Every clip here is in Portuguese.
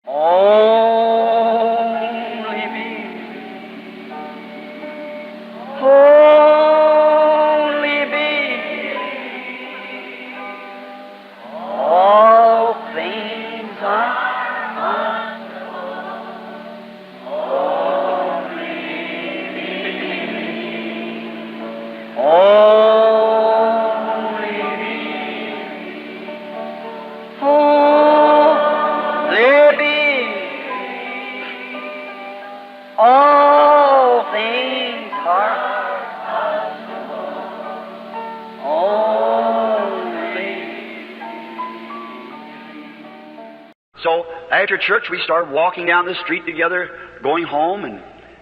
Only me. Only me. All things are only me. Only me. Only me. All things are only. So after church, we started walking down the street together, going home,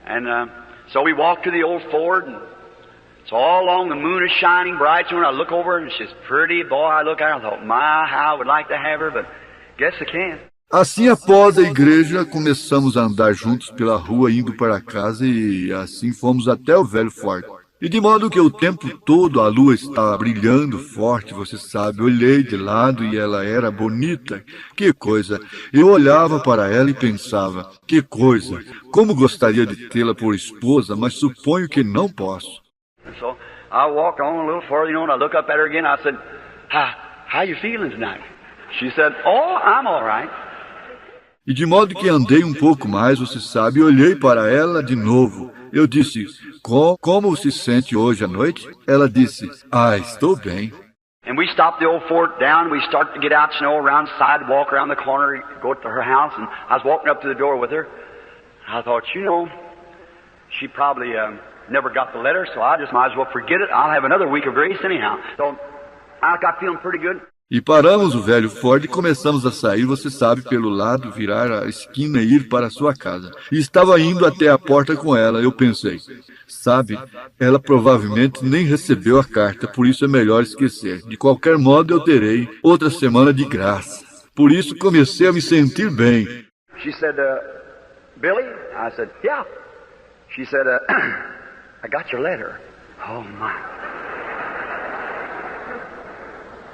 and so we walked to the old Ford, and so all along the moon is shining bright. So when I look over, and she's pretty, boy, I look at her, I thought, my, how I would like to have her, but guess I can't. Assim, após a igreja, começamos a andar juntos pela rua indo para casa e assim fomos até o velho Ford. E de modo que o tempo todo a lua estava brilhando forte, você sabe. Olhei de lado e ela era bonita. Que coisa! Eu olhava para ela e pensava, que coisa! Como gostaria de tê-la por esposa, mas suponho que não posso. So I walked on a little further, and I looked up at her again. I said, how you feeling tonight? She said, oh, I'm all right. E de modo que andei um pouco mais, você sabe, e olhei para ela de novo. Eu disse, como se sente hoje à noite? Ela disse, estou bem. And we stopped the old Ford down, and we started to get out, around the sidewalk, around the corner, go to her house, and I was walking up to the door with her. I thought, she probably never got the letter, so I just might as well forget it. I'll have another week of grace anyhow. So I got feeling pretty good. E paramos o velho Ford e começamos a sair, você sabe, pelo lado, virar a esquina e ir para a sua casa. E estava indo até a porta com ela. Eu pensei, sabe, ela provavelmente nem recebeu a carta, por isso é melhor esquecer. De qualquer modo, eu terei outra semana de graça. Por isso comecei a me sentir bem. She said, Billy? I said, yeah. She said, I got your letter. Oh, my.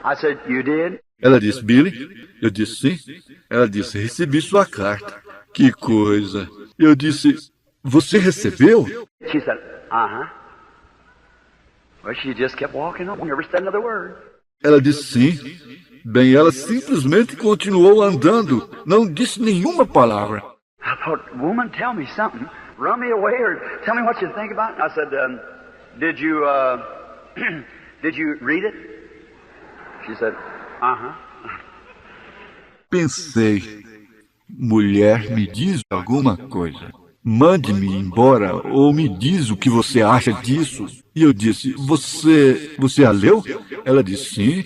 I said, you did? Ela disse, Billy? Eu disse, sim. Ela disse, recebi sua carta. Que coisa. Eu disse, você recebeu? She said, uh-huh. Well, she just kept walking on, never said another word. Ela disse, sim. Bem, ela simplesmente continuou andando. Não disse nenhuma palavra. I thought, woman, tell me something. Run me away or tell me what you think about it. I said, did you read it? She said, uh-huh. Pensei, mulher, me diz alguma coisa. Mande-me embora ou me diz o que você acha disso. E eu disse, você a leu? Ela disse, sim.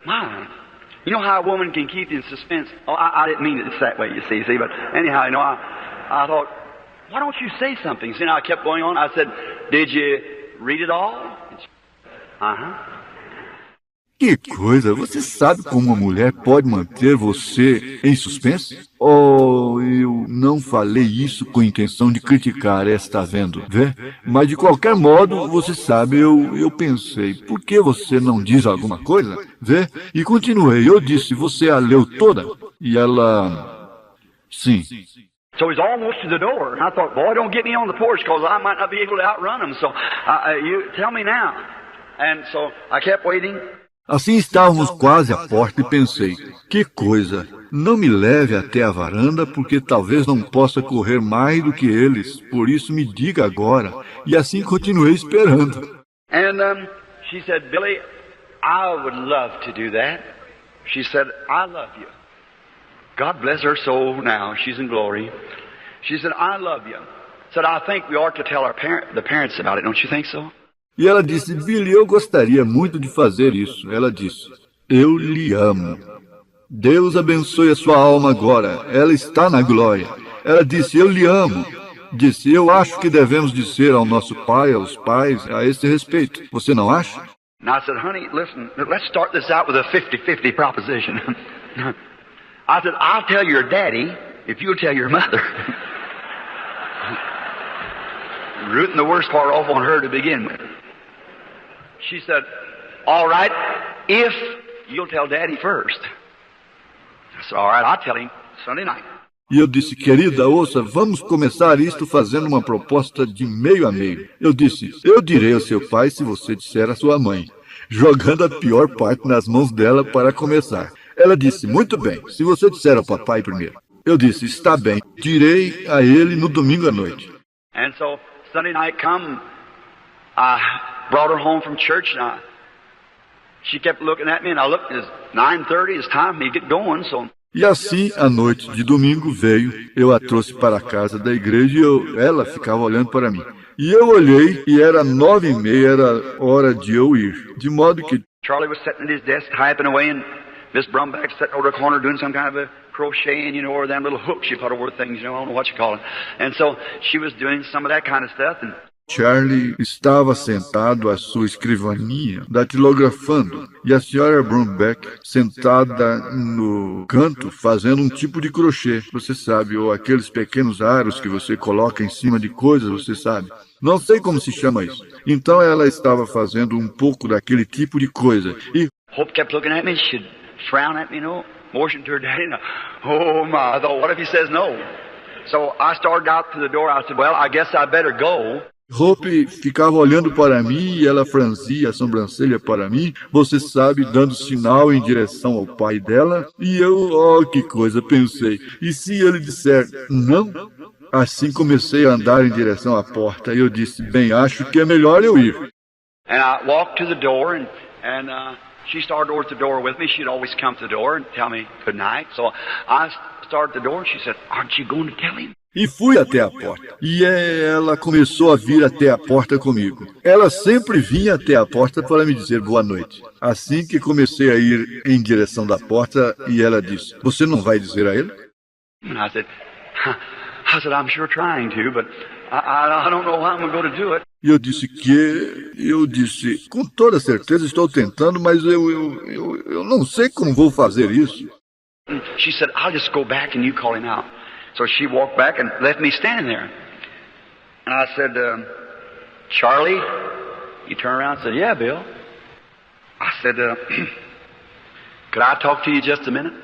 My, you know how a woman can keep in suspense? Oh, I didn't mean it that way, you see, but anyhow, I thought, why don't you say something? So, I kept going on. I said, did you read it all? Uh-huh. Que coisa! Você sabe como uma mulher pode manter você em suspense? Oh, eu não falei isso com a intenção de criticar, está vendo, vê? Mas de qualquer modo, você sabe, eu pensei, por que você não diz alguma coisa? Vê? E continuei, eu disse, você a leu toda? E ela... Sim. So he's almost to the door. I thought, boy, don't get me on the porch because I might not be able to outrun him. So you tell me now. And so I kept waiting. Assim estávamos quase à porta e pensei, que coisa, não me leve até a varanda porque talvez não possa correr mais do que eles, por isso me diga agora. E assim continuei esperando. And she said, Billy, I would love to do that. She said, I love you. God bless her soul now, she's in glory. She said, I love you. Said, I think we ought to tell the parents about it, don't you think so? E ela disse, Billy, eu gostaria muito de fazer isso. Ela disse, eu lhe amo. Deus abençoe a sua alma agora. Ela está na glória. Ela disse, eu lhe amo. Disse, eu acho que devemos dizer ao nosso pai, aos pais, a esse respeito. Você não acha? And I said, honey, listen, let's start this out with a 50-50 proposition. I said, I'll tell your daddy if you'll tell your mother. Rooting the worst part off on her to begin with. She said, all right, if you'll tell Daddy first. I said, all right, I'll tell him Sunday night. E eu disse, querida, ouça, vamos começar isto fazendo uma proposta de meio a meio. Eu disse, eu direi ao seu pai se você disser à sua mãe, jogando a pior parte nas mãos dela para começar. Ela disse, muito bem, se você disser ao papai primeiro. Eu disse, está bem, direi a ele no domingo à noite. And so Sunday night come, I brought her home from church, and she kept looking at me, and I looked, it's 9:30, it's time for me to get going, so... E assim, a noite de domingo veio, eu a trouxe para a casa da igreja e ela ficava olhando para mim. E eu olhei e era 9:30, era hora de eu ir. De modo que Charlie was sitting at his desk typing away, and Miss Brumback sitting over the corner doing some kind of a crocheting, or them little hooks she put over things, I don't know what you call it. And so she was doing some of that kind of stuff, and Charlie estava sentado à sua escrivaninha, datilografando, e a senhora Brumback sentada no canto, fazendo um tipo de crochê, você sabe, ou aqueles pequenos aros que você coloca em cima de coisas, você sabe. Não sei como se chama isso. Então ela estava fazendo um pouco daquele tipo de coisa, e Hope kept looking at me, she'd frown at me, motion to her daddy, oh my, I thought, what if he says no? So I started out to the door, I said, well, I guess I better go. Hope ficava olhando para mim e ela franzia a sobrancelha para mim, você sabe, dando sinal em direção ao pai dela. E eu, oh, que coisa, pensei. E se ele disser não? Assim comecei a andar em direção à porta e eu disse, bem, acho que é melhor eu ir. And I walked to the door, and she started over to the door with me. She'd always come to the door and tell me good night. So I started the door, and she said, aren't you going to tell him? E fui até a porta. E ela começou a vir até a porta comigo. Ela sempre vinha até a porta para me dizer boa noite. Assim que comecei a ir em direção da porta, e ela disse, você não vai dizer a ele? And I said, I'm sure trying to, but I don't know how I'm going to do it. E eu disse, com toda certeza estou tentando, mas eu não sei como vou fazer isso. And she said, I'll just go back and you call him out. So she walked back and left me standing there. And I said, Charlie? He turned around and said, yeah, Bill. I said, could I talk to you just a minute?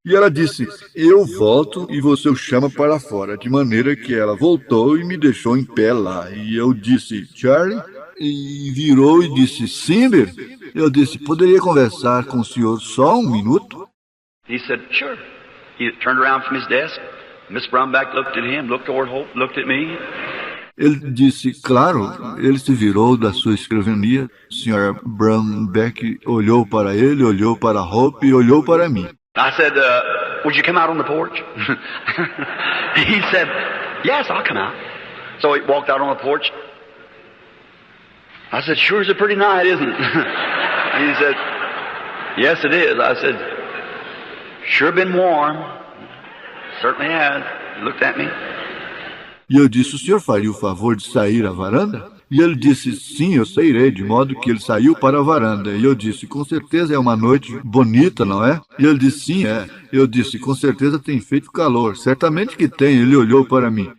E ela disse, eu volto e você o chama para fora. De maneira que ela voltou e me deixou em pé lá. E eu disse, Charlie? E virou e disse, sim, Bill. Eu disse, poderia conversar com o senhor só um minuto? He said, sure. He turned around from his desk. Miss Brumback looked at him, looked toward Hope, looked at me. Ele disse, claro. Ele se virou da sua escrivania. A senhora Brumback olhou para ele, olhou para Hope e olhou para mim. I said, would you come out on the porch? He said, yes, I'll come out. So he walked out on the porch. I said, sure is a pretty night, isn't it? And he said, yes, it is. I said, sure been warm. Certainly has. He looked at me. E eu disse, o senhor faria o favor de sair à varanda? E ele disse, sim, eu sairei, de modo que ele saiu para a varanda. E eu disse, com certeza é uma noite bonita, não é? E ele disse, sim, é. Eu disse, com certeza tem feito calor. Certamente que tem. Ele olhou para mim.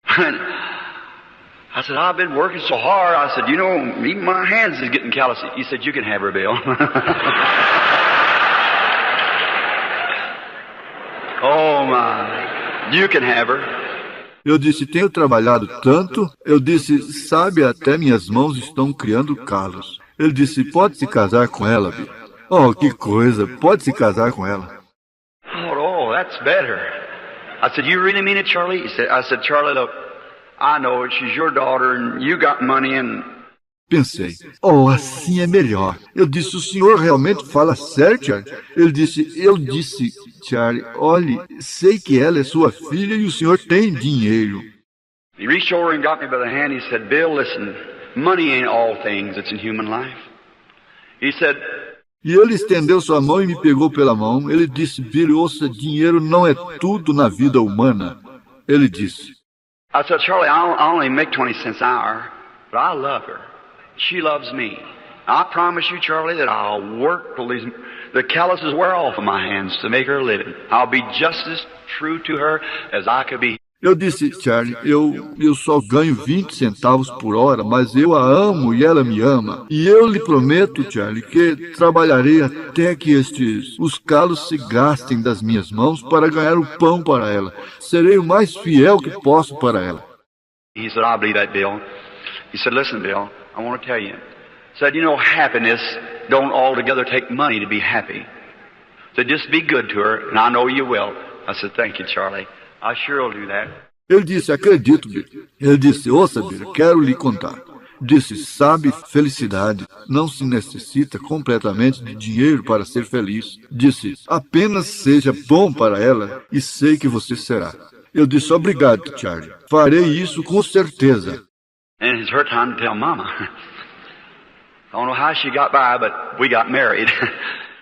I said, I've been working so hard. I said, even my hands is getting callous. He said, you can have her, Bill. Oh, my. You can have her. Eu disse, tenho trabalhado tanto. Eu disse, sabe, até minhas mãos estão criando calos. Ele disse, pode se casar com ela, Bill. Oh, que coisa, pode se casar com ela. Oh, that's better. I said, you really mean it, Charlie? I said, Charlie, look, I know she's your daughter and you got money and... Pensei, oh, assim é melhor. Eu disse, o senhor realmente fala sério, Charlie? Eu disse, Charlie, olhe, sei que ela é sua filha e o senhor tem dinheiro. He reached over and got me by the hand. He said, Bill, listen, money ain't all things that's in human life. He said... E ele estendeu sua mão e me pegou pela mão. Ele disse, Bill, ouça, dinheiro não é tudo na vida humana. Ele disse. I said, Charlie, I only make 20 cents an hour, but I love her. She loves me. I promise you, Charlie, that I'll work till the calluses wear off of my hands to make her a living. I'll be just as true to her as I could be. Eu disse, Charlie, eu só ganho 20 centavos por hora, mas eu a amo e ela me ama. E eu lhe prometo, Charlie, que trabalharei até que os calos se gastem das minhas mãos para ganhar o pão para ela. Serei o mais fiel que posso para ela. He said, I believe that, Bill. He said, listen, Bill, I want to tell you. He said, you know, happiness don't altogether take money to be happy. So just be good to her, and I know you will. I said, thank you, Charlie. I sure will do that. Ele disse, acredito, Bill. Ele disse, ouça, Bill, quero lhe contar. Disse, sabe, felicidade não se necessita completamente de dinheiro para ser feliz. Disse, apenas seja bom para ela e sei que você será. Eu disse, obrigado, Charlie. Farei isso com certeza. And it's her time to tell Mama. I don't know how she got by, but we got married.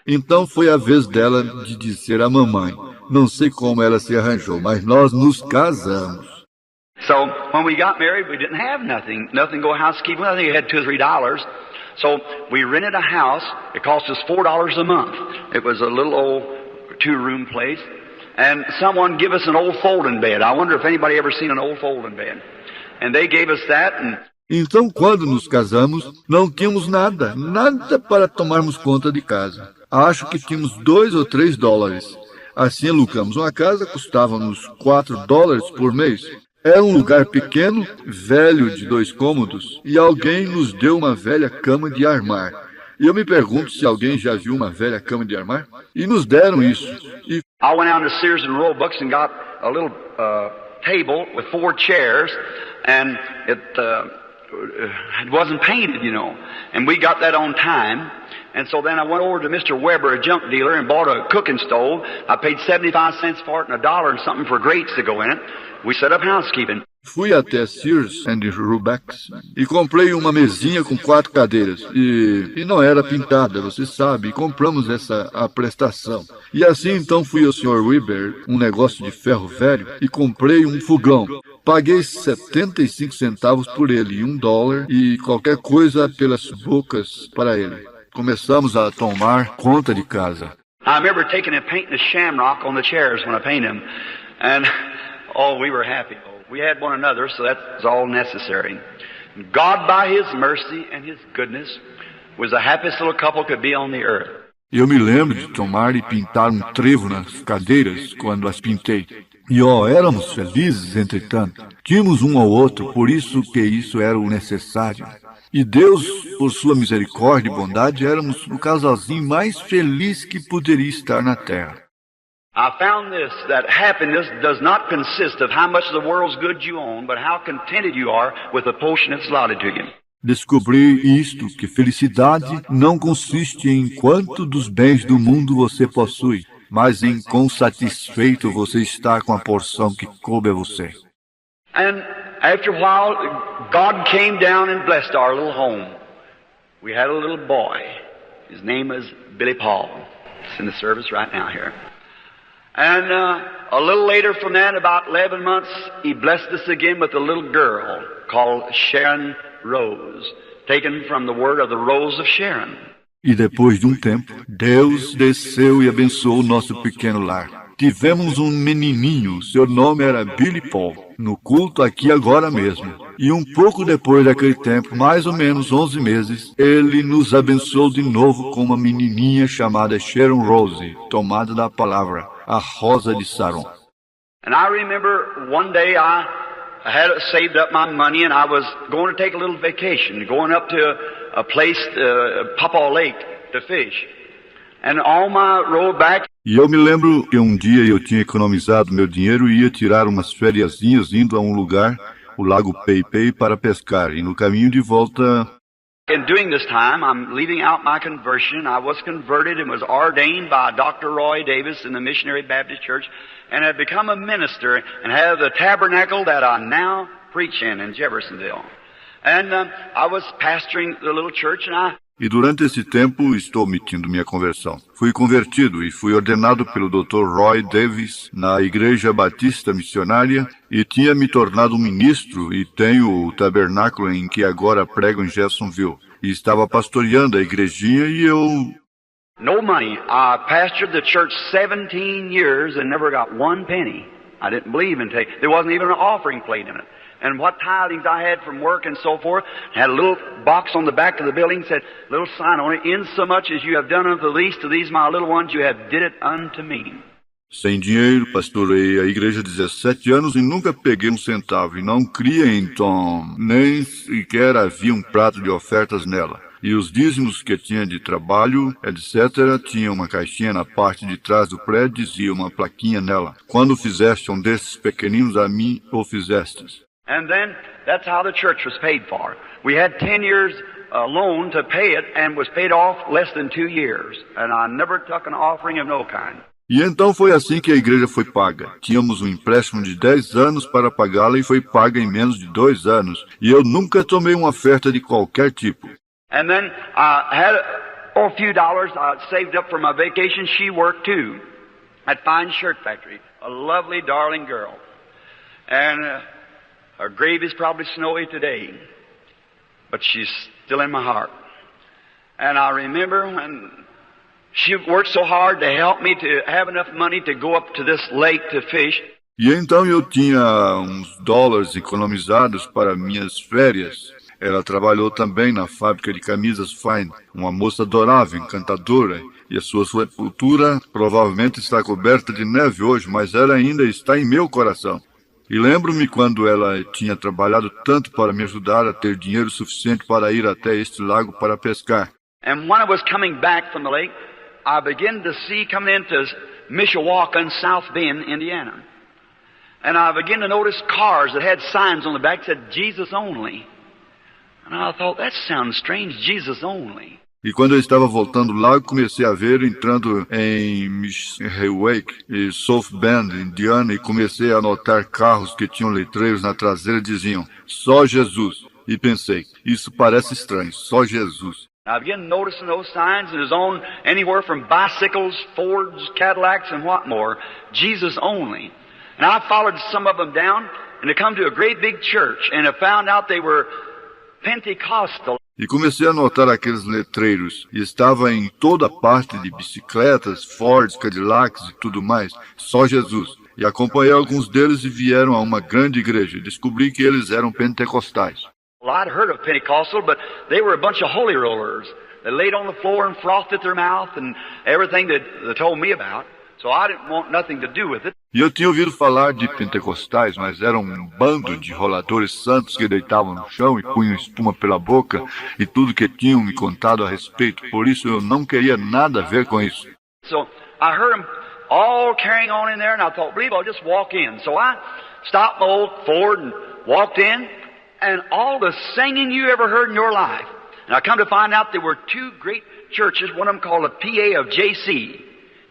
Então foi a vez dela de dizer à mamãe. Não sei como ela se arranjou, mas nós nos casamos. So when we got married, we didn't have nothing to go housekeeping. I think we had $2 or $3. So we rented a house. It cost us $4 a month. It was a little old 2-room place. And someone gave us an old folding bed. I wonder if anybody ever seen an old folding bed. And they gave us that. Então, quando nos casamos, não tínhamos nada para tomarmos conta de casa. Acho que tínhamos $2 ou $3. Assim alugamos uma casa, custava-nos $4 por mês. Era um lugar pequeno, velho, de 2 cômodos, e alguém nos deu uma velha cama de armar. E eu me pergunto se alguém já viu uma velha cama de armar. E nos deram isso. E I went down to Sears and Roebuck and got a little table with 4 chairs, and it wasn't painted, you know. And we got that on time. And so then I went over to Mr. Weber, a junk dealer, and bought a cooking stove. I paid 75 cents for it and $1 and something for grates to go in it. We set up housekeeping. Fui até Sears and Roebuck e comprei uma mesinha com 4 cadeiras. E não era pintada, você sabe, e compramos a prestação. E assim então fui ao Sr. Weber, um negócio de ferro velho, e comprei um fogão. Paguei 75 centavos por ele e $1 e qualquer coisa pelas bocas para ele. Começamos a tomar conta de casa. I remember taking and painting a shamrock on the chairs when I painted them. And, we were happy. We had one another, so that's all necessary. God, by His mercy and His goodness, was the happiest little couple could be on the earth. Eu me lembro de tomar e pintar um trevo nas cadeiras quando as pintei. E éramos felizes, entretanto. Tínhamos um ao outro, por isso que isso era o necessário. E Deus, por sua misericórdia e bondade, éramos o casalzinho mais feliz que poderia estar na terra. I found this, that happiness does not consist of how much of the world's goods you own, but how contented you are with the portion that's allotted to you. Descobri isto, que felicidade não consiste em quanto dos bens do mundo você possui, mas em quão satisfeito você está com a porção que coube a você. And after a while, God came down and blessed our little home. We had a little boy. His name was Billy Paul. It's in the service right now here. And a little later from that, about 11 months, He blessed us again with a little girl called Sharon Rose, taken from the word of the Rose of Sharon. E depois de um tempo, Deus desceu e abençoou o nosso pequeno lar. Tivemos um menininho, seu nome era Billy Paul, no culto aqui agora mesmo. E um pouco depois daquele tempo, mais ou menos 11 meses, ele nos abençoou de novo com uma menininha chamada Sharon Rose, tomada da palavra, a Rosa de Saron. And I remember one day I had saved up my money and I was going to take a little vacation, going up to a place, Papaw Lake, to fish. And on my road back, e eu me lembro que um dia eu tinha economizado meu dinheiro e ia tirar umas fériasinhas indo a um lugar, o Lago Peipei, para pescar. E no caminho de volta... And during this time, I'm leaving out my conversion. I was converted and was ordained by Dr. Roy Davis in the Missionary Baptist Church and had become a minister and have the tabernacle that I now preach in Jeffersonville. And I was pastoring the little church and E durante esse tempo estou omitindo minha conversão. Fui convertido e fui ordenado pelo Dr. Roy Davis na Igreja Batista Missionária e tinha me tornado um ministro e tenho o tabernáculo em que agora prego em Jeffersonville. E estava pastoreando a igrejinha e eu... No money. I pastored the church 17 years and never got one penny. I didn't believe in taking. There wasn't even an offering plate in it. And what tithings I had from work and so forth, had a little box on the back of the building, said, little sign on it, insomuch as you have done unto the least of these my little ones, you have did it unto me. Sem dinheiro, pastorei a igreja há 17 anos e nunca peguei um centavo. E não cria em Tom, nem sequer havia um prato de ofertas nela. E os dízimos que tinha de trabalho, etc., tinha uma caixinha na parte de trás do prédio, dizia uma plaquinha nela. Quando fizeste um desses pequeninos a mim, o fizestes. And then, that's how the church was paid for. We had 10 years loan to pay it, and was paid off less than 2 years. And I never took an offering of no kind. E então foi assim que a igreja foi paga. Tínhamos um empréstimo de 10 anos para pagá-la e foi paga em menos de 2 anos. E eu nunca tomei uma oferta de qualquer tipo. And then I had a few dollars I saved up for my vacation. She worked too at Fine Shirt Factory. A lovely, darling girl. And her grave is probably snowy today. But she's still in my heart. And I remember when she worked so hard to help me to have enough money to go up to this lake to fish. E então eu tinha uns dólares economizados para minhas férias. Ela trabalhou também na fábrica de camisas Fine, uma moça adorável, encantadora, e a sua sepultura provavelmente está coberta de neve hoje, mas ela ainda está em meu coração. E lembro-me quando ela tinha trabalhado tanto para me ajudar a ter dinheiro suficiente para ir até este lago para pescar. And when I was coming back from the lake, I began to see coming into Mishawaka, South Bend, Indiana. And I began to notice cars that had signs on the back that said Jesus only. And I thought, that sounds strange, Jesus only. E quando eu estava voltando lá, eu comecei a ver entrando em Mishawaka e South Bend, Indiana, e comecei a notar carros que tinham letreiros na traseira e diziam, só Jesus. E pensei, isso parece estranho, só Jesus. I began noticing those signs, and it was on anywhere from bicycles, Fords, Cadillacs, and what more, Jesus only. And I followed some of them down, and I come to a great big church, and I found out they were Pentecostal. E comecei a notar aqueles letreiros, e estava em toda parte de bicicletas, Fords, Cadillacs e tudo mais, só Jesus. E acompanhei alguns deles e vieram a uma grande igreja, e descobri que eles eram pentecostais. Well, I'd heard of Pentecostal, but they were a bunch of holy rollers. They laid on the floor and frothed at their mouth and everything that they told me about. So I didn't want nothing to do with it. E eu tinha ouvido falar de pentecostais, mas eram um bando de roladores santos que deitavam no chão e punham espuma pela boca e tudo que tinham me contado a respeito. Por isso eu não queria nada a ver com isso. So I heard them all carrying on in there, and I thought, believe I'll just walk in. So I stopped my old Ford and walked in, and all the singing you ever heard in your life. And I come to find out there were two great churches, one of them called the PA of JC.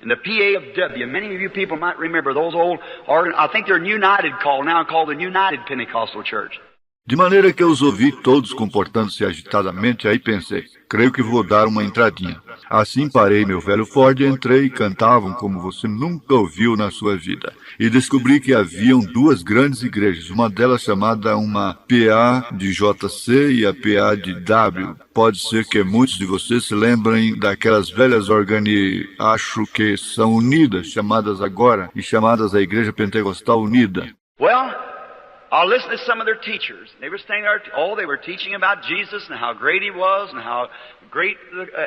And the PA of W. Many of you people might remember those old, I think they're United called now, called the United Pentecostal Church. De maneira que eu os ouvi todos comportando-se agitadamente, aí pensei, creio que vou dar uma entradinha. Assim parei meu velho Ford, entrei e cantavam como você nunca ouviu na sua vida. E descobri que haviam duas grandes igrejas, uma delas chamada uma PA de JC e a PA de W. Pode ser que muitos de vocês se lembrem daquelas velhas acho que são unidas, chamadas agora, e chamadas a Igreja Pentecostal Unida. Well, I listened to some of their teachers. They were standing there, they were teaching about Jesus and how great He was and how great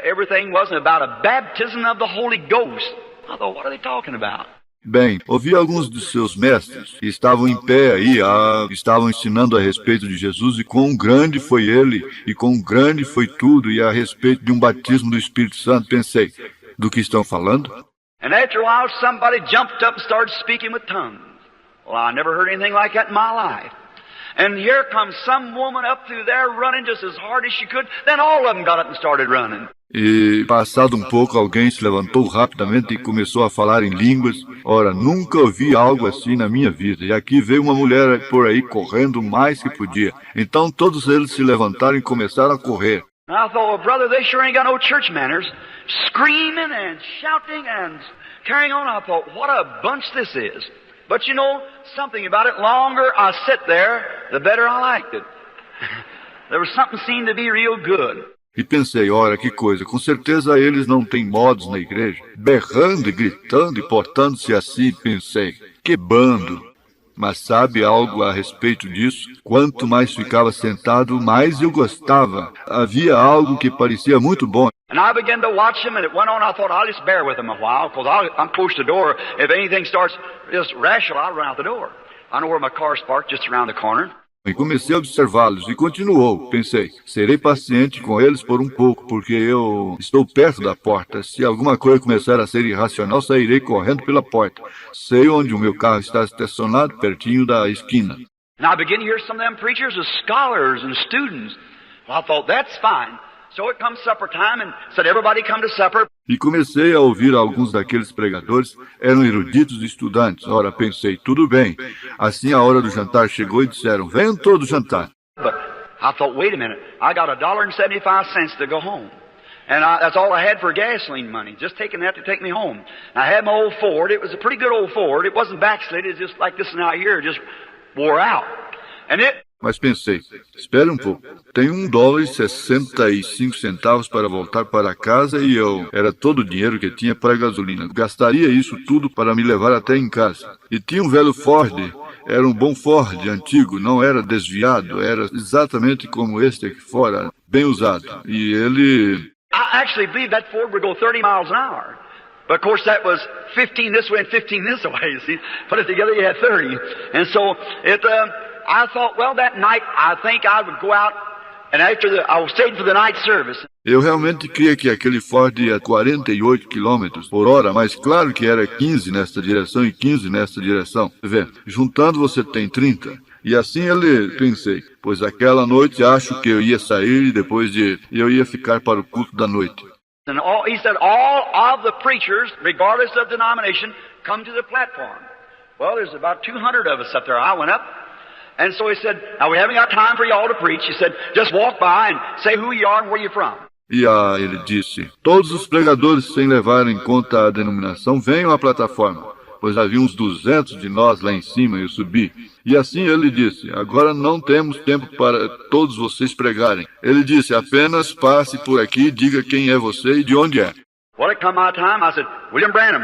everything was and about a baptism of the Holy Ghost. I thought, what are they talking about? Bem, ouvi alguns de seus mestres que estavam em pé aí, estavam ensinando a respeito de Jesus e quão grande foi Ele e quão grande foi tudo e a respeito de um batismo do Espírito Santo. Pensei, do que estão falando? And after a while, somebody jumped up and started speaking with tongues. Well, I never heard anything like that in my life. And here comes some woman up through there running just as hard as she could. Then all of them got up and started running. E, passado um pouco, alguém se levantou rapidamente e começou a falar em línguas. Ora, nunca ouvi algo assim na minha vida. E aqui veio uma mulher por aí correndo o mais que podia. Então todos eles se levantaram e começaram a correr. And I thought, well, brother, they sure ain't got no church manners. Screaming and shouting and carrying on. I thought, what a bunch this is. But you know, something about it, longer I sit there, the better I liked it. There was something seemed to be real good. E pensei, ora, que coisa, com certeza eles não têm modos na igreja. Berrando e gritando e portando-se assim, pensei, que bando. Mas sabe algo a respeito disso? Quanto mais ficava sentado, mais eu gostava. Havia algo que parecia muito bom. And I began to watch him, and it went on. I thought, I'll just bear with him a while, because I'm close to the door. If anything starts just rational, I'll run out the door. I know where my car's parked, just around the corner. E comecei a observá-los, e continuou. Pensei, serei paciente com eles por um pouco, porque eu estou perto da porta. Se alguma coisa começar a ser irracional, sairei correndo pela porta. Sei onde o meu carro está estacionado, pertinho da esquina. And I began to hear some of them preachers as scholars and students. Well, I thought, that's fine. So it comes supper time, and said, everybody come to supper. E comecei a ouvir alguns daqueles pregadores, eram eruditos e estudantes. Ora, pensei, tudo bem. Assim a hora do jantar chegou e disseram, venham todos jantar. But I thought, wait a minute, I got $1.75 to go home. And that's all I had for gasoline money, just taking that to take me home. And I had my old Ford. It was a pretty good old Ford. It wasn't backslid, it was just like this one out here, just wore out. And Mas pensei, espere um pouco, tenho $1,65 para voltar para casa e era todo o dinheiro que tinha para gasolina. Gastaria isso tudo para me levar até em casa. E tinha um velho Ford, era um bom Ford, antigo, não era desviado, era exatamente como este aqui fora, bem usado. E ele... I actually believed that Ford would go 30 miles an hour. But of course that was 15 this way and 15 this way, you see. Put it together, you had 30. And so I thought, well, that night I think I would go out, and I was staying for the night service. Eu realmente cria que aquele Ford ia a 48 km por hora, mas claro que era 15 nesta direção e 15 nesta direção. Vê, juntando você tem 30. E assim pensei, pois aquela noite acho que eu ia sair e depois eu ia ficar para o culto da noite. And he said, all of the preachers, regardless of denomination, come to the platform. Well, there's about 200 of us up there. I went up. And so he said, now we haven't got time for you all to preach. He said, just walk by and say who you are and where you're from. E ele disse, todos os pregadores, sem levar em conta a denominação, venham à plataforma, pois havia uns 200 de nós lá em cima e eu subi. E assim ele disse, agora não temos tempo para todos vocês pregarem. Ele disse, apenas passe por aqui e diga quem é você e de onde é. Well, it come my time, I said, William Branham,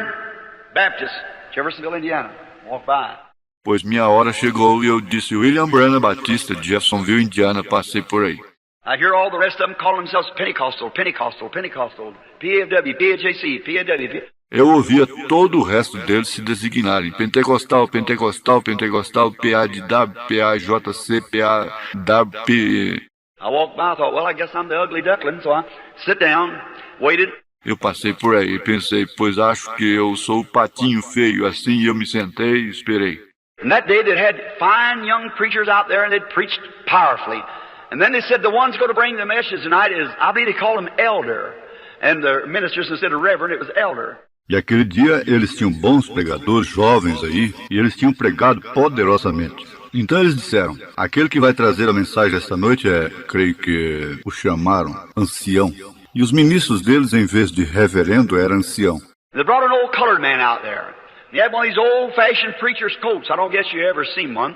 Baptist, Jeffersonville, Indiana. Walk by. Pois minha hora chegou e eu disse, William Branham Batista, de Jeffersonville, Indiana, passei por aí. I hear all the rest of them call themselves Pentecostal, Pentecostal, Pentecostal, PAW, PAJC, PAW. Eu ouvia todo o resto deles se designarem, Pentecostal, Pentecostal, Pentecostal, PADW, PAJC, PAWP. I walked by, I thought, well, I guess I'm the ugly duckling, so I sit down, waited. Eu passei por aí e pensei, pois acho que eu sou o patinho feio, assim eu me sentei e esperei. And that day they had fine young preachers out there and they'd preached powerfully. And then they said the one's going to bring the message tonight is, I believe they call him elder. And the ministers instead of reverend, it was elder. E aquele dia eles tinham bons pregadores jovens aí, e eles tinham pregado poderosamente. Então eles disseram, aquele que vai trazer a mensagem esta noite creio que o chamaram, ancião. E os ministros deles, em vez de reverendo, era ancião. They brought an old colored man out there. He had one of these old-fashioned preacher's coats. I don't guess you ever seen one.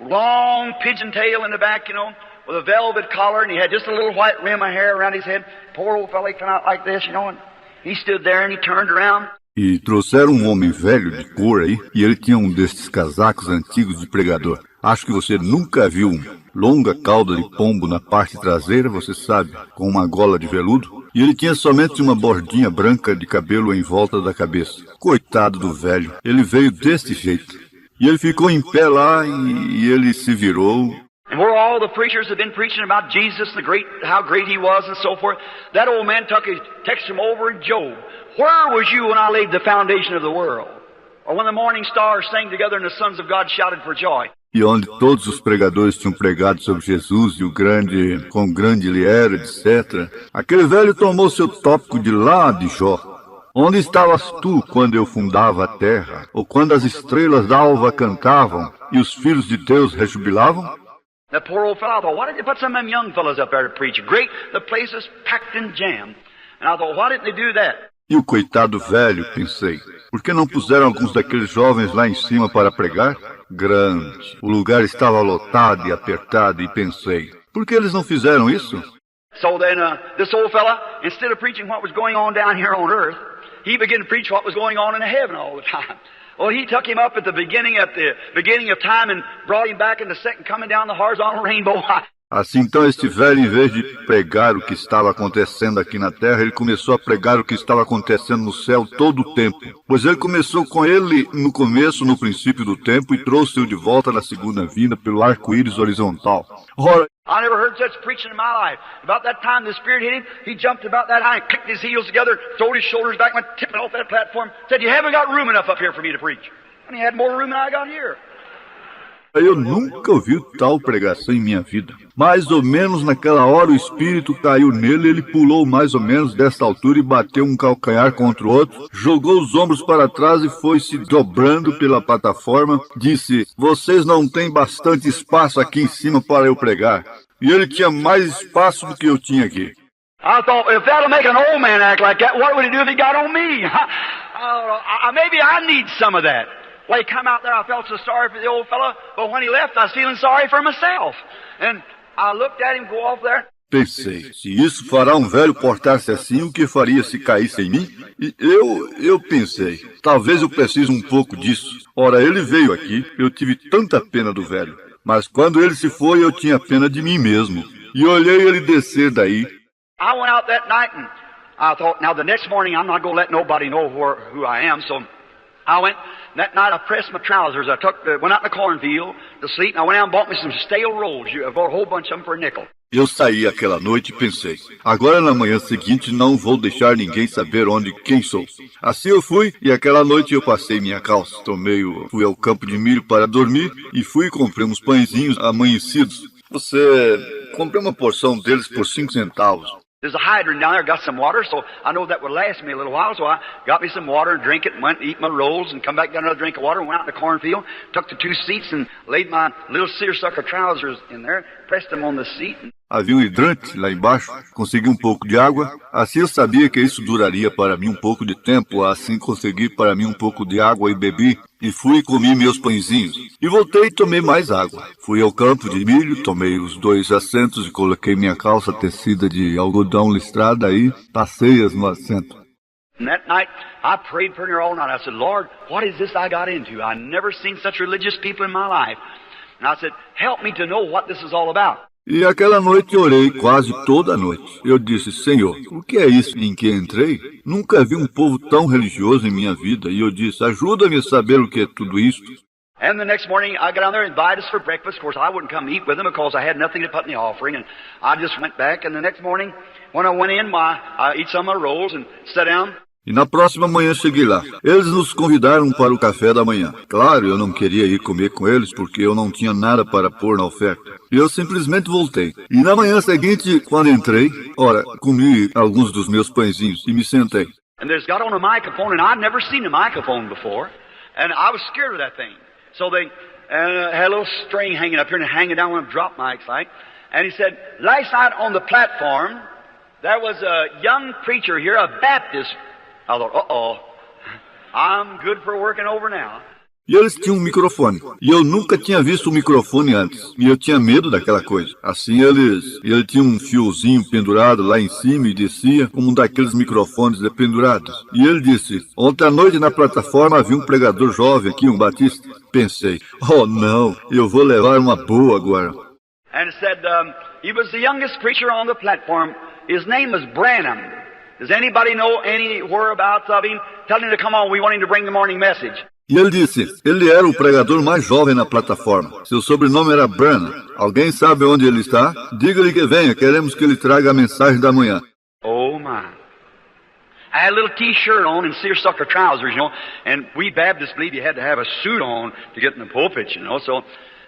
Long pigeon tail in the back, you know, with a velvet collar, and he had just a little white rim of hair around his head. Poor old fellow, he come out like this, you know, and he stood there and he turned around. E trouxeram um homem velho de cor aí, e ele tinha um destes casacos antigos de pregador. Acho que você nunca viu um. Longa cauda de pombo na parte traseira, você sabe, com uma gola de veludo. E ele tinha somente uma bordinha branca de cabelo em volta da cabeça. Coitado do velho, ele veio deste jeito. E ele ficou em pé lá e ele se virou. And where all the preachers had been preaching about Jesus, how great he was and so forth, that old man texted him over in Job. Where was you when I laid the foundation of the world? Or when the morning stars sang together and the sons of God shouted for joy? E onde todos os pregadores tinham pregado sobre Jesus e quão grande ele era, etc. Aquele velho tomou seu tópico de lá de Jó. Onde estavas tu quando eu fundava a terra? Ou quando as estrelas da alva cantavam e os filhos de Deus rejubilavam? That poor old fellow, I thought, why didn't they put some of them young fellows up there to preach? Great, the place is packed and jammed. And I thought, why didn't they do that? E o coitado velho, pensei, por que não puseram alguns daqueles jovens lá em cima para pregar? Grande. O lugar estava lotado e apertado e pensei, por que eles não fizeram isso? So then this old fella, instead of preaching what was going on down here on earth, he began to preach what was going on in heaven all the time. Well, he took him up at the beginning of time and brought him back in the second coming down the horizontal rainbow. Assim, então, este velho, em vez de pregar o que estava acontecendo aqui na terra, ele começou a pregar o que estava acontecendo no céu todo o tempo. Pois ele começou com ele no começo, no princípio do tempo, e trouxe-o de volta na segunda vinda pelo arco-íris horizontal. Ora, I never heard such preaching in my life. About that time the Spirit hit him, he jumped about that high and clicked his heels together, throwed his shoulders back, went tipping off that platform, said, "You haven't got room enough up here for me to preach." And he had more room than I got here. eu nunca ouvi tal pregação em minha vida. Mais ou menos naquela hora o Espírito caiu nele, ele pulou mais ou menos desta altura e bateu um calcanhar contra o outro, jogou os ombros para trás e foi se dobrando pela plataforma, disse, vocês não têm bastante espaço aqui em cima para eu pregar. E ele tinha mais espaço do que eu tinha aqui. I thought, if that'll make an old man act like that, what would he do if he got on me? Maybe I need some of that. Well, he come out there, I felt so sorry for the old fellow, but when he left, I was feeling sorry for myself. And I looked at him go off there. Pensei, se isso fará um velho portar-se assim, o que faria se caísse em mim? E eu pensei, talvez eu precise um pouco disso. Ora, ele veio aqui, eu tive tanta pena do velho. Mas quando ele se foi, eu tinha pena de mim mesmo. E olhei ele descer daí. I went out that night and I thought, now the next morning I'm not going to let nobody know who I am, so I went, that night I pressed my trousers, went out in the cornfield to sleep, and I went out and bought me some stale rolls. I bought a whole bunch of them for a nickel. Eu saí aquela noite e pensei, agora na manhã seguinte não vou deixar ninguém saber quem sou. Assim eu fui e aquela noite eu passei minha calça, fui ao campo de milho para dormir e fui e comprei uns pãezinhos amanhecidos. Comprei uma porção deles por 5 centavos. There's a hydrant down there, got some water, so I know that would last me a little while, so I got me some water and drink it and went and eat my rolls and come back, got another drink of water and went out in the cornfield, took the 2 seats and laid my little seersucker trousers in there, pressed them on the seat. Havia um hidrante lá embaixo, consegui um pouco de água, assim eu sabia que isso duraria para mim um pouco de tempo, assim consegui para mim um pouco de água e bebi, e fui e comi meus pãezinhos. E voltei e tomei mais água. Fui ao campo de milho, tomei os 2 assentos e coloquei minha calça tecida de algodão listrada aí, passei-as no assento. And that night, I prayed for her all night. I said, Lord, what is this I got into? I never seen such religious people in my life. And I said, help me to know what this is all about. E aquela noite orei quase toda a noite. Eu disse, Senhor, o que é isso em que entrei? Nunca vi um povo tão religioso em minha vida. E eu disse, ajuda-me a saber o que é tudo isso. And the next morning, I got down there and invited us for breakfast. Of course, I wouldn't come eat with them because I had nothing to put in the offering. And I just went back. And the next morning, when I went in, I eat some of my rolls and sat down. E na próxima manhã cheguei lá. Eles nos convidaram para o café da manhã. Claro, eu não queria ir comer com eles porque eu não tinha nada para pôr na oferta. E eu simplesmente voltei. E na manhã seguinte, quando entrei, comi alguns dos meus pãezinhos e me sentei. And there's got on a microphone, and I'd never seen a microphone before. And I was scared of that thing. So they had a little string hanging up here and hanging down one of the drop mics like. And he said, last night on the platform, there was a young preacher here, a Baptist. I thought, I'm good for working over now. E eles tinham um microfone. E eu nunca tinha visto um microfone antes. E eu tinha medo daquela coisa. Assim ele tinha um fiozinho pendurado lá em cima e descia como um daqueles microfones pendurados. E ele disse, ontem à noite na plataforma havia um pregador jovem aqui, um batista. Pensei, não, eu vou levar uma boa agora. And it said, he was the youngest preacher on the platform. His name was Branham. Does anybody know any whereabouts of him? Tell him to come on, we want him to bring the morning message. E ele disse, ele era o pregador mais jovem na plataforma. Seu sobrenome era Branham. Alguém sabe onde ele está? Diga-lhe que venha, queremos que ele traga a mensagem da manhã. Oh my. I had a little t-shirt on and seersucker trousers, and we Baptists believe you had to have a suit on to get in the pulpit, so...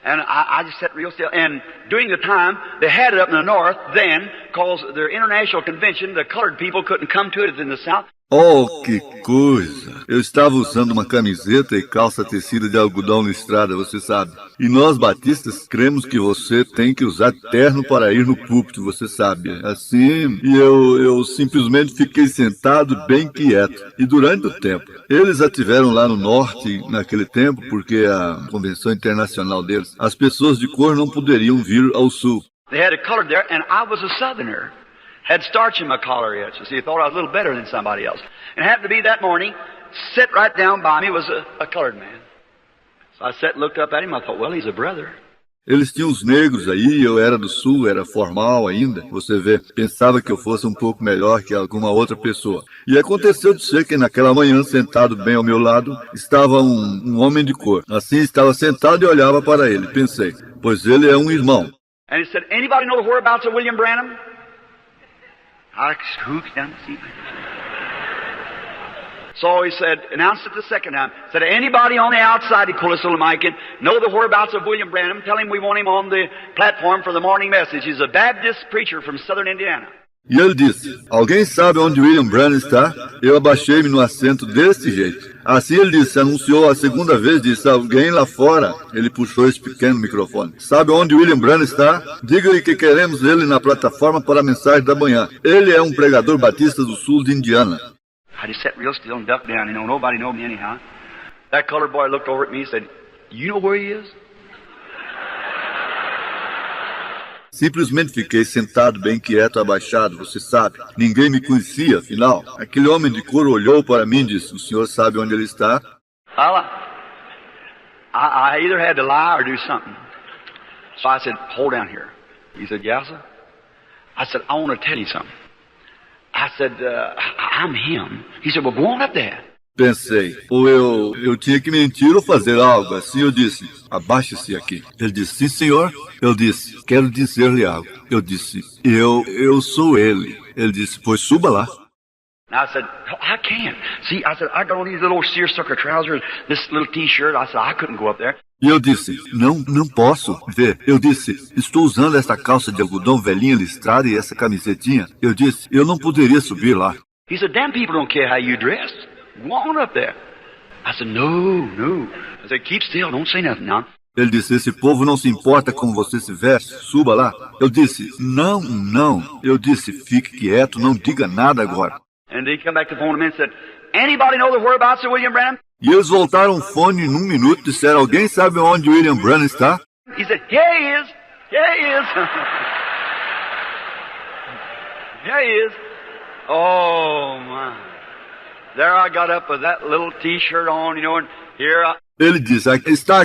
And I just sat real still. And during the time, they had it up in the north then, because their international convention, the colored people couldn't come to it in the south. Oh, que coisa! Eu estava usando uma camiseta e calça tecida de algodão listrada, você sabe. E nós, batistas, cremos que você tem que usar terno para ir no púlpito, você sabe. Assim, e eu simplesmente fiquei sentado bem quieto. E durante o tempo, eles a tiveram lá no norte, naquele tempo, porque a convenção internacional deles, as pessoas de cor não poderiam vir ao sul. They had a colored there, and I was a southerner. Had starch in my collar yet, so he thought I was a little better than somebody else. And it happened to be that morning, Sat right down by me was a colored man. So I sat and looked up at him. I thought, well, he's a brother. Eles tinham os negros aí, eu era do sul, era formal ainda. Você vê, pensava que eu fosse um pouco melhor que alguma outra pessoa. E aconteceu de ser que naquela manhã, sentado bem ao meu lado, estava um homem de cor. Assim, estava sentado e olhava para ele. Pensei, pois ele é um irmão. And he said, anybody know the whereabouts of William Branham? I scooped down to see. So he said, announced it the second time, said, anybody on the outside, he pulled his little mic in, know the whereabouts of William Branham, tell him we want him on the platform for the morning message. He's a Baptist preacher from southern Indiana. E ele disse, alguém sabe onde William Branham está? Eu abaixei-me no assento desse jeito. Assim ele disse, anunciou a segunda vez, disse, alguém lá fora. Ele puxou esse pequeno microfone. Sabe onde William Branham está? Diga-lhe que queremos ele na plataforma para a mensagem da manhã. Ele é um pregador batista do sul de Indiana. I just sat real still and ducked down, nobody knew me anyhow. That colored boy looked over at me and said, you know where he is? Simplesmente fiquei sentado bem quieto, abaixado, você sabe. Ninguém me conhecia, afinal. Aquele homem de cor olhou para mim e disse, o senhor sabe onde ele está? I either had to lie or do something. So I said, hold down here. He said, yes, sir? I said, I want to tell you something. I said, I'm him. He said, well, go on up there. Pensei, ou eu tinha que mentir ou fazer algo. Assim eu disse, abaixe-se aqui. Ele disse, sim, senhor. Eu disse, quero dizer-lhe algo. Eu disse, eu sou ele. Ele disse, pois suba lá. And I said, I can't. See, I said, I got on these little seersucker trousers, this little t-shirt. I said, I couldn't go up there. E eu disse, não posso. Vê, eu disse, estou usando essa calça de algodão velhinha listrada e essa camisetinha. Eu disse, eu não poderia subir lá. He said, damn people don't care how you dress. Go on up there. I said, no. I said, keep still, don't say nothing now. Ele disse, esse povo não se importa como você se veste, suba lá. Eu disse, não. Eu disse, fique quieto, não diga nada agora. And they come back to the phone and said, anybody know the whereabouts of William Branham? E eles voltaram o fone num minuto e disseram, alguém sabe onde William Branham está? He said, here he is. Here he is. Oh, my. There I got up with that little t-shirt on, and here I... Ele disse, aqui está.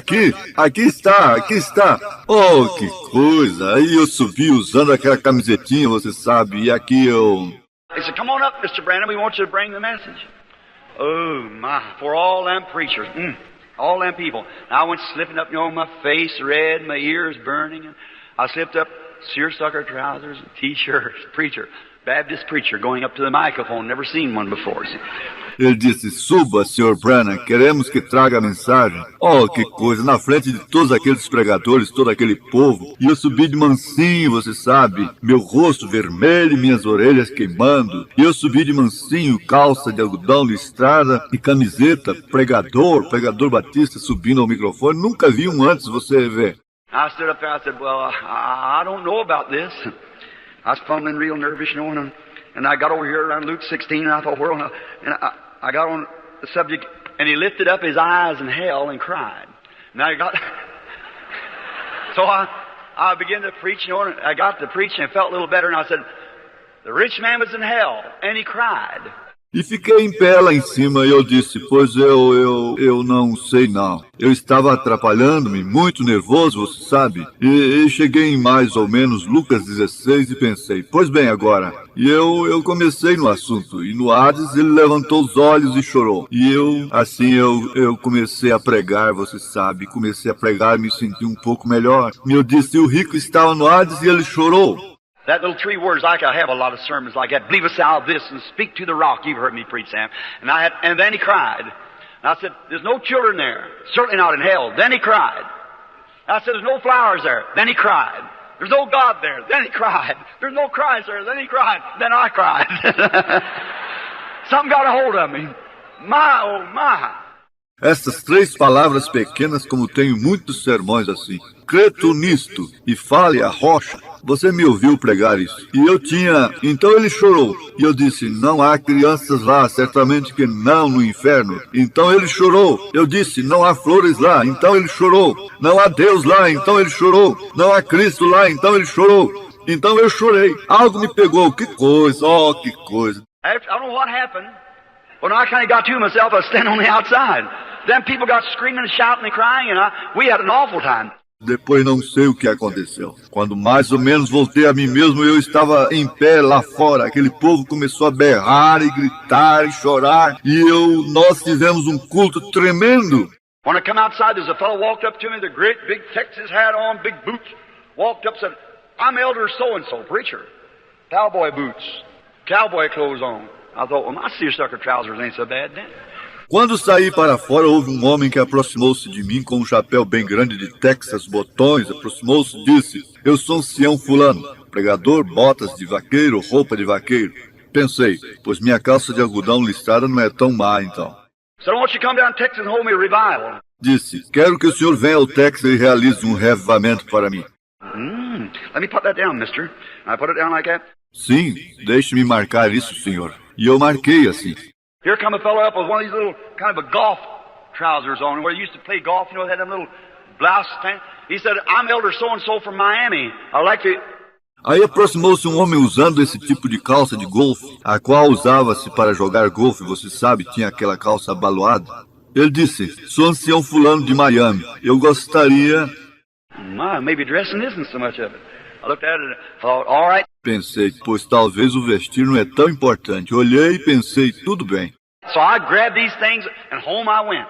Oh, que coisa. Aí eu subi usando aquela camisetinha, você sabe, e aqui eu... He said, come on up, Mr. Branham, we want you to bring the message. Oh, my, for all them preachers, all them people. And I went slipping up, my face red, my ears burning. And I slipped up seersucker trousers and t-shirts, preacher, Baptist preacher, going up to the microphone, never seen one before. Ele disse, suba, Sr. Branham, queremos que traga a mensagem. Oh, que coisa, na frente de todos aqueles pregadores, todo aquele povo. E eu subi de mansinho, você sabe, meu rosto vermelho e minhas orelhas queimando. E eu subi de mansinho, calça de algodão listrada e camiseta, pregador batista subindo ao microfone. Nunca vi um antes, você vê. I stood up there, I said, well, I don't know about this. I was fumbling real nervous, and I got over here around Luke 16, and I thought, and I got on the subject, and he lifted up his eyes in hell and cried. And so I began to preach, and I got to preach, and it felt a little better, and I said, the rich man was in hell, and he cried. E fiquei em pé lá em cima e eu disse, pois eu não sei não. Eu estava atrapalhando-me, muito nervoso, você sabe. E cheguei em mais ou menos Lucas 16 e pensei, pois bem agora. E eu comecei no assunto. E no Hades ele levantou os olhos e chorou. E eu comecei a pregar, você sabe. Comecei a pregar e me senti um pouco melhor. E eu disse, o rico estava no Hades e ele chorou. That little 3 words, I have a lot of sermons like that. Believe us out this and speak to the rock. You've heard me preach, Sam. And then he cried. And I said, there's no children there. Certainly not in hell. Then he cried. And I said, there's no flowers there. Then he cried. There's no God there. Then he cried. There's no Christ there. Then he cried. Then I cried. Something got a hold of me. My, oh my. Essas 3 palavras pequenas, como tenho muitos sermões assim. Creto nisto e fale a rocha. Você me ouviu pregar isso. E eu tinha... Então ele chorou. E eu disse, não há crianças lá, certamente que não no inferno. Então ele chorou. Eu disse, não há flores lá. Então ele chorou. Não há Deus lá. Então ele chorou. Não há Cristo lá. Então ele chorou. Então eu chorei. Algo me pegou. Que coisa, oh, que coisa. I don't know what happened. Well, now I kind of got to myself. I was standing on the outside. Then people got screaming and shouting and crying, and we had an awful time. Depois não sei o que aconteceu. Quando mais ou menos voltei a mim mesmo, eu estava em pé lá fora. Aquele povo começou a berrar e gritar e chorar. E nós tivemos um culto tremendo. When I come outside, there's a fellow walked up to me, the great big Texas hat on, big boots. Walked up and said, I'm Elder so-and-so, preacher. Cowboy boots, cowboy clothes on. I thought, well, my seersucker trousers ain't so bad then. Quando saí para fora, houve um homem que aproximou-se de mim com um chapéu bem grande de Texas, botões, aproximou-se e disse, eu sou um Sião fulano, pregador, botas de vaqueiro, roupa de vaqueiro. Pensei, pois minha calça de algodão listrada não é tão má então. So won't you come down to Texas and hold me a revival? Disse, quero que o senhor venha ao Texas e realize um revivamento para mim. Let me put that down, mister. I put it down like that. Sim, deixe-me marcar isso, senhor. E eu marquei assim. Here come a fellow up with one of these little kind of a golf trousers on, where he used to play golf, you know, had them little blouse thing. He said, I'm Elder so-and-so from Miami. I'd like to... Aí aproximou-se um homem usando esse tipo de calça de golfe, a qual usava-se para jogar golfe, você sabe, tinha aquela calça abaloada. Ele disse, sou ancião fulano de Miami, eu gostaria... maybe dressing isn't so much of it. I looked at it and thought, all right. Pensei, pois talvez o vestir não é tão importante. Olhei e pensei, tudo bem. So I grabbed these things and home I went.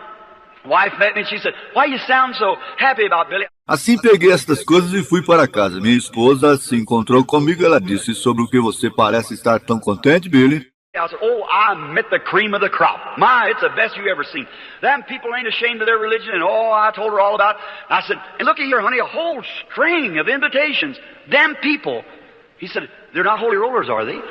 Wife met me and she said, why you sound so happy about Billy? Assim peguei estas coisas e fui para casa. Minha esposa se encontrou comigo e ela disse, sobre o que você parece estar tão contente, Billy? I said, oh, I met the cream of the crop. My, it's the best you ever seen. Them people ain't ashamed of their religion, and I told her all about it. I said, and looky here, honey, a whole string of invitations. Them people. He said, they're not holy rollers, are they?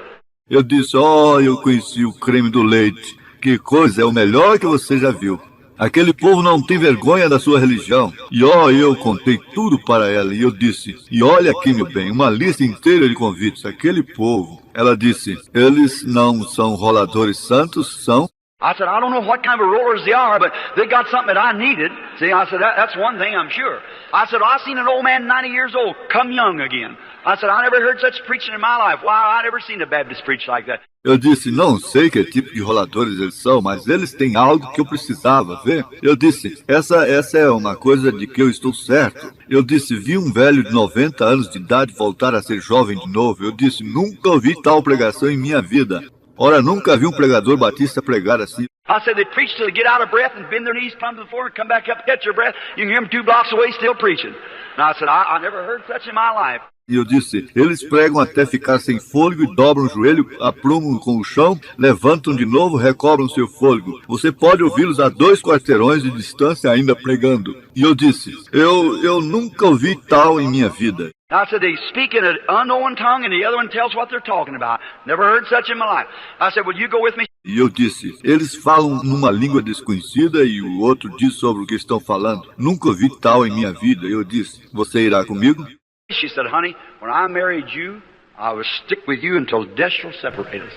Eu disse, eu conheci o creme do leite. Que coisa, é o melhor que você já viu. Aquele povo não tem vergonha da sua religião. E eu contei tudo para ela. E eu disse, e olha aqui, meu bem, uma lista inteira de convites. Aquele povo. Ela disse, eles não são roladores santos, são? I said, I don't know what kind of rollers they are, but they got something that I needed. See, I said, that's one thing I'm sure. I said, I seen an old man 90 years old come young again. I said, I never heard such preaching in my life. Why, I never seen a Baptist preach like that. Eu disse, não sei que tipo de roladores eles são, mas eles têm algo que eu precisava ver. Eu disse, essa é uma coisa de que eu estou certo. Eu disse, vi um velho de 90 anos de idade voltar a ser jovem de novo. Eu disse, nunca ouvi tal pregação em minha vida. Ora, nunca vi um pregador batista pregar assim. I said, they preach till they get out of breath and bend their knees, plumb to the floor, and come back up, catch their breath. You can hear them 2 blocks away still preaching. And I said, I never heard such in my life. E eu disse, eles pregam até ficar sem fôlego e dobram o joelho, aprumam com o chão, levantam de novo, recobram seu fôlego. Você pode ouvi-los a 2 quarteirões de distância ainda pregando. E eu disse, eu nunca ouvi tal em minha vida. I said, they speak in an unknown tongue and the other one tells what they're talking about. Never heard such in my life. I said, will you go with me? E eu disse, eles falam numa língua desconhecida e o outro diz sobre o que estão falando. Nunca ouvi tal em minha vida. Eu disse, você irá comigo? She said, honey, when I married you, I will stick with you until death shall separate us.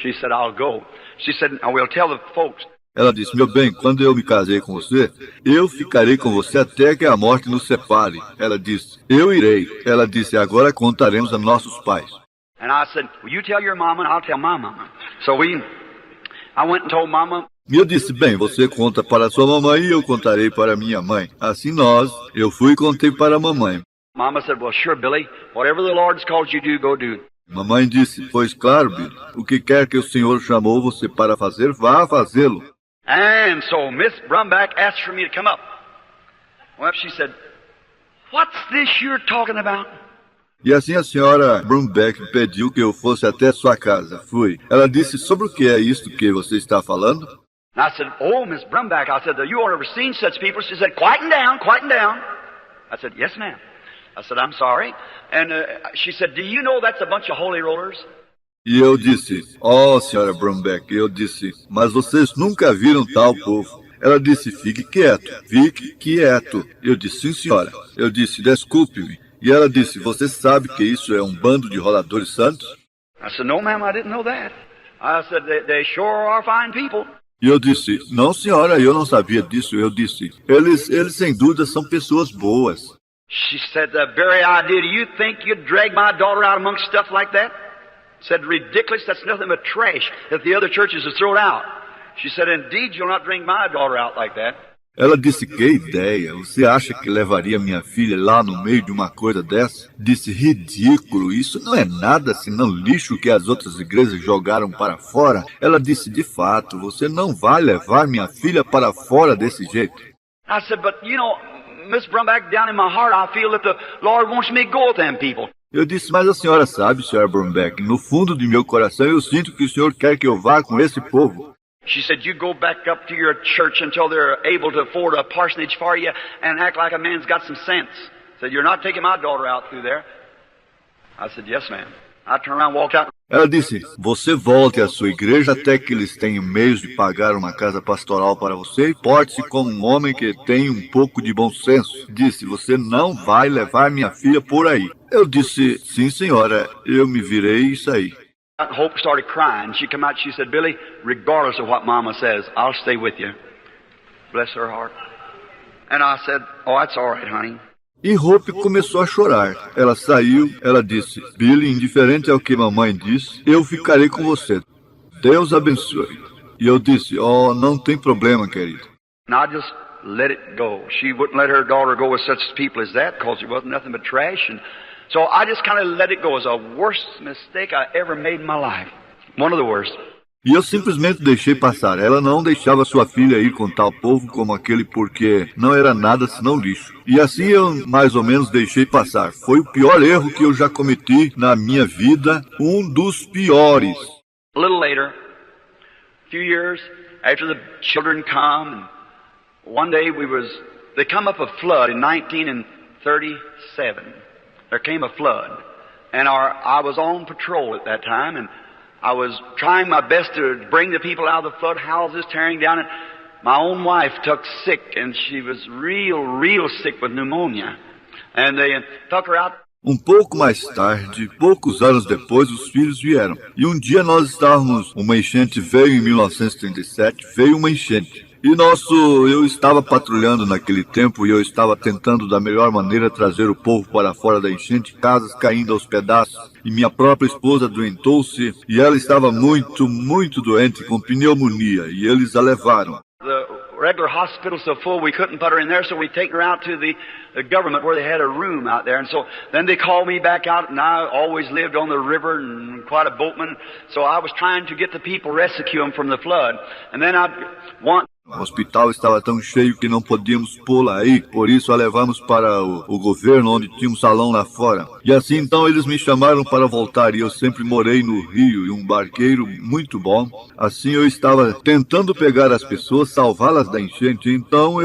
She said, I'll go. She said, I will tell the folks. Ela disse, meu bem, quando eu me casei com você, eu ficarei com você até que a morte nos separe. Ela disse, eu irei. Ela disse, agora contaremos a nossos pais. And I said, will you tell your mama and I'll tell my mama. So I went and told mama. E eu disse, bem, você conta para sua mamãe e eu contarei para minha mãe. Assim eu fui e contei para a mamãe. Mama said, well, sure, Billy, whatever the Lord's called you to do, go do. Mamãe disse, pois claro, Billy, o que quer que o Senhor chamou você para fazer, vá fazê-lo. And so Miss Brumback asked for me to come up. Well, she said, what's this you're talking about? E assim a senhora Brumback pediu que eu fosse até sua casa. Fui. Ela disse, sobre o que é isto que você está falando? And I said, oh, Miss Brumback, I said, you ought never seen such people. She said, quieten down, quieten down. I said, yes, ma'am. I said, I'm sorry. And she said, do you know that's a bunch of holy rollers? E eu disse, senhora Brumback, eu disse, mas vocês nunca viram tal povo. Ela disse, fique quieto. Eu disse, sim, senhora. Eu disse, desculpe-me. E ela disse, você sabe que isso é um bando de roladores santos? I said, no, ma'am, I didn't know that. I said, they sure are fine people. E eu disse, não, senhora, eu não sabia disso. Eu disse, eles sem dúvida são pessoas boas. She said, the very idea, do you think you'd drag my daughter out amongst stuff like that? Said, ridiculous, that's nothing but trash that the other churches have thrown out. She said, indeed, you'll not bring my daughter out like that. Ela disse, que ideia, você acha que levaria minha filha lá no meio de uma coisa dessa? Disse, ridículo, isso não é nada senão lixo que as outras igrejas jogaram para fora. Ela disse, de fato, você não vai levar minha filha para fora desse jeito. I said, but you know, Miss Brumback, down in my heart, I feel that the Lord wants me to go with them people. Eu disse, mas a senhora sabe, Sra. Brumback, no fundo de meu coração eu sinto que o senhor quer que eu vá com esse povo. She said, you go back up to your church until they're able to afford a parsonage for you and act like a man's got some sense. Said, you're not taking my daughter out through there. I said, yes, ma'am. I turned around and walked out. Ela disse, você volte à sua igreja até que eles tenham meios de pagar uma casa pastoral para você e porte-se como um homem que tem um pouco de bom senso. Disse, você não vai levar minha filha por aí. Eu disse, sim, senhora, eu me virei e saí. Hope started crying. She came out, she said, Billy, regardless of what Mama says, I'll stay with you. Bless her heart. And I said, oh, that's all right, honey. E Hope começou a chorar. Ela saiu, ela disse, Billy, indiferente ao que mamãe disse, eu ficarei com você. Deus abençoe. E eu disse, oh, não tem problema, querido. And I just let it go. She wouldn't let her daughter go with such people as that because it wasn't nothing but trash. And so I just kind of let it go. It was the worst mistake I ever made in my life. One of the worst. E eu simplesmente deixei passar. Ela não deixava sua filha ir com tal povo como aquele porque não era nada senão lixo. E assim eu mais ou menos deixei passar. Foi o pior erro que eu já cometi na minha vida, um dos piores. A little later, a few years after the children come, and one day they come up a flood in 1937. There came a flood, and I was on patrol at that time, and I was trying my best to bring the people out of the flood houses, tearing down, and my own wife took sick, and she was real sick with pneumonia. And they took her out. Um pouco mais tarde, poucos anos depois, os filhos vieram. E um dia nós estávamos, uma enchente veio em 1937, veio uma enchente. E eu estava patrulhando naquele tempo e eu estava tentando da melhor maneira trazer o povo para fora da enchente, casas caindo aos pedaços. E minha própria esposa doentou-se e ela estava muito doente com pneumonia e eles a levaram. The regular hospital so full we couldn't put her in there, so we take her out to the government where they had a room out there. And so then they called me back out, and I always lived on the river and quite a boatman. So I was trying to get the people, rescue them from the flood. And then O hospital estava tão cheio que não podíamos pô-la aí, por isso a levamos para o governo, onde tinha um salão lá fora. E assim então eles me chamaram para voltar, e eu sempre morei no Rio, e um barqueiro muito bom. Assim eu estava tentando pegar as pessoas, salvá-las da enchente, então